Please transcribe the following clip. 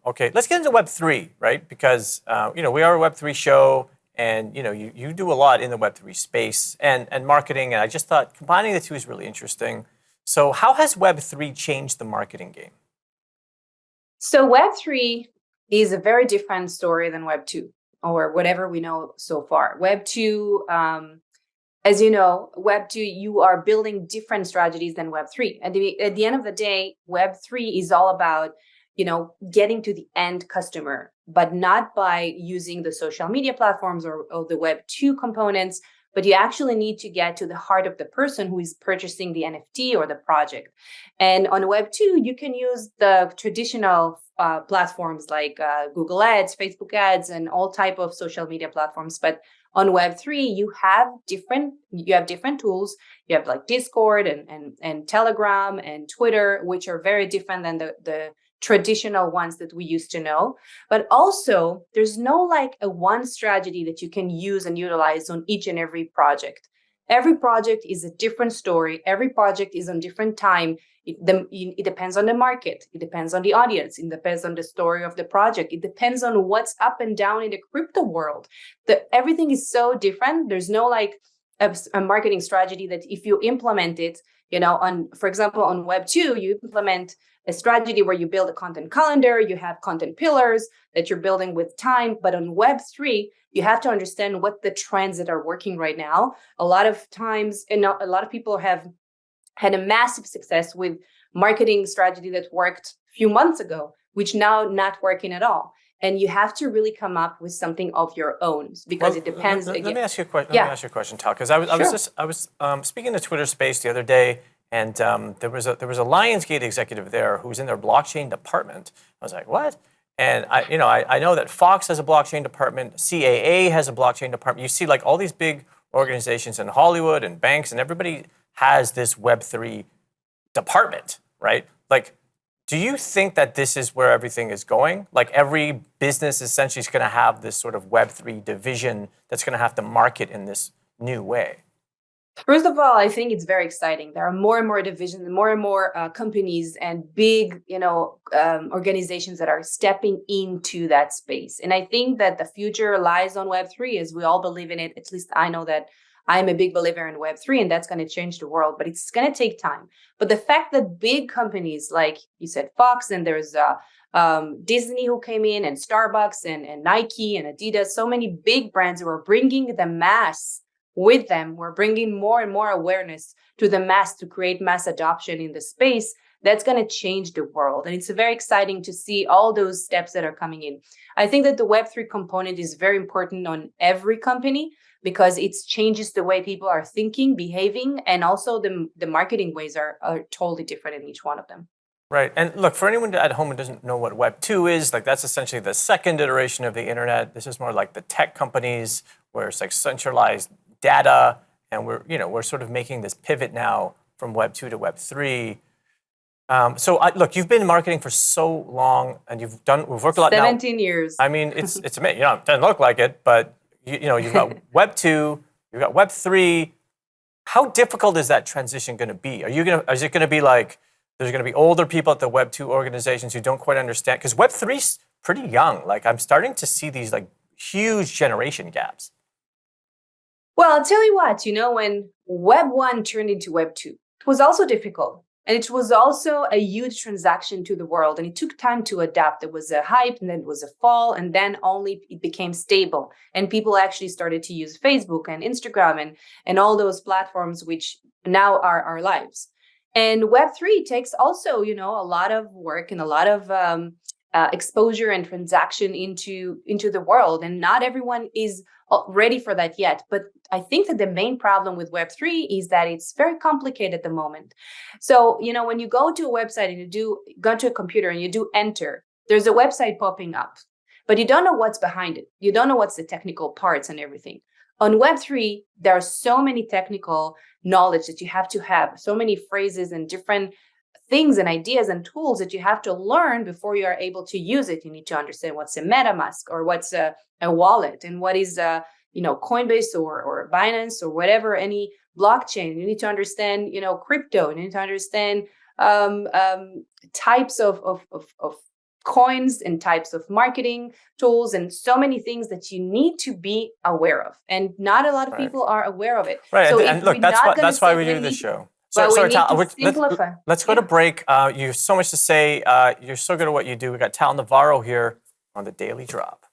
Okay, let's get into Web3, right? Because we are a Web3 show, and you do a lot in the Web3 space and marketing. And I just thought combining the two is really interesting. So, how has Web3 changed the marketing game? So Web3 is a very different story than Web2 or whatever we know so far. Web2, as you know, Web2, you are building different strategies than Web3. At the end of the day, Web3 is all about, getting to the end customer, but not by using the social media platforms or the Web2 components, but you actually need to get to the heart of the person who is purchasing the NFT or the project. And on Web2, you can use the traditional platforms like Google Ads, Facebook Ads, and all type of social media platforms. But on Web3, you have different tools. You have like Discord and Telegram and Twitter, which are very different than the traditional ones that we used to know. But also, there's no like a one strategy that you can use and utilize on each and every project. Every project is a different story. Every project is on different time. It depends on the market. It depends on the audience. It depends on the story of the project. It depends on what's up and down in the crypto world. Everything is so different. There's no like a marketing strategy that if you implement it, for example, on Web2, you implement a strategy where you build a content calendar, you have content pillars that you're building with time. But on Web3, you have to understand what the trends that are working right now. A lot of times, and a lot of people have had a massive success with marketing strategy that worked a few months ago, which now not working at all. And you have to really come up with something of your own because it depends. Let me ask you a question. Let me ask you a question, Tal, because I was speaking to Twitter Space the other day, and there was a Lionsgate executive there who was in their blockchain department. I was like, what? And I know that Fox has a blockchain department, CAA has a blockchain department. You see like all these big organizations in Hollywood and banks, and everybody has this Web3 department, right? Like, do you think that this is where everything is going? Like every business essentially is going to have this sort of Web3 division that's going to have to market in this new way? First of all, I think it's very exciting. There are more and more divisions, more and more companies and big, organizations that are stepping into that space. And I think that the future lies on Web3 as we all believe in it. At least I know that I'm a big believer in Web3 and that's going to change the world, but it's going to take time. But the fact that big companies like you said, Fox, and there's Disney who came in, and Starbucks and Nike and Adidas, so many big brands who are bringing the mass with them, we're bringing more and more awareness to the mass to create mass adoption in the space. That's going to change the world. And it's very exciting to see all those steps that are coming in. I think that the Web3 component is very important on every company because it changes the way people are thinking, behaving, and also the marketing ways are totally different in each one of them. Right. And look, for anyone at home who doesn't know what Web 2 is, like that's essentially the second iteration of the internet. This is more like the tech companies where it's like centralized data, and we're sort of making this pivot now from Web 2 to Web 3. Look, you've been in marketing for so long, and we've worked a lot 17 years. I mean, it's amazing. It doesn't look like it, but you've got Web 2, you've got Web 3. How difficult is that transition going to be? Is it going to be like there's going to be older people at the Web 2 organizations who don't quite understand? Because Web 3 is pretty young. Like I'm starting to see these like huge generation gaps. Well, I'll tell you what, when Web 1 turned into Web 2, it was also difficult. And it was also a huge transaction to the world. And it took time to adapt. There was a hype, and then it was a fall, and then only it became stable. And people actually started to use Facebook and Instagram and all those platforms, which now are our lives. And Web3 takes also, a lot of work and a lot of exposure and transaction into the world. And not everyone is ready for that yet. But I think that the main problem with Web3 is that it's very complicated at the moment. So, when you go to a website and go to a computer and you do enter, there's a website popping up, but you don't know what's behind it. You don't know what's the technical parts and everything. On Web3, there are so many technical knowledge that you have to have, so many phrases and different things and ideas and tools that you have to learn before you are able to use it. You need to understand what's a MetaMask or what's a wallet and what is Coinbase or Binance or whatever, any blockchain. You need to understand, crypto. You need to understand types of coins and types of marketing tools and so many things that you need to be aware of. And not a lot of people are aware of it. Right, So and look, that's why we do this show. But we need Tal, to simplify. let's go to break. You have so much to say. You're so good at what you do. We got Tal Navarro here on the Daily Drop.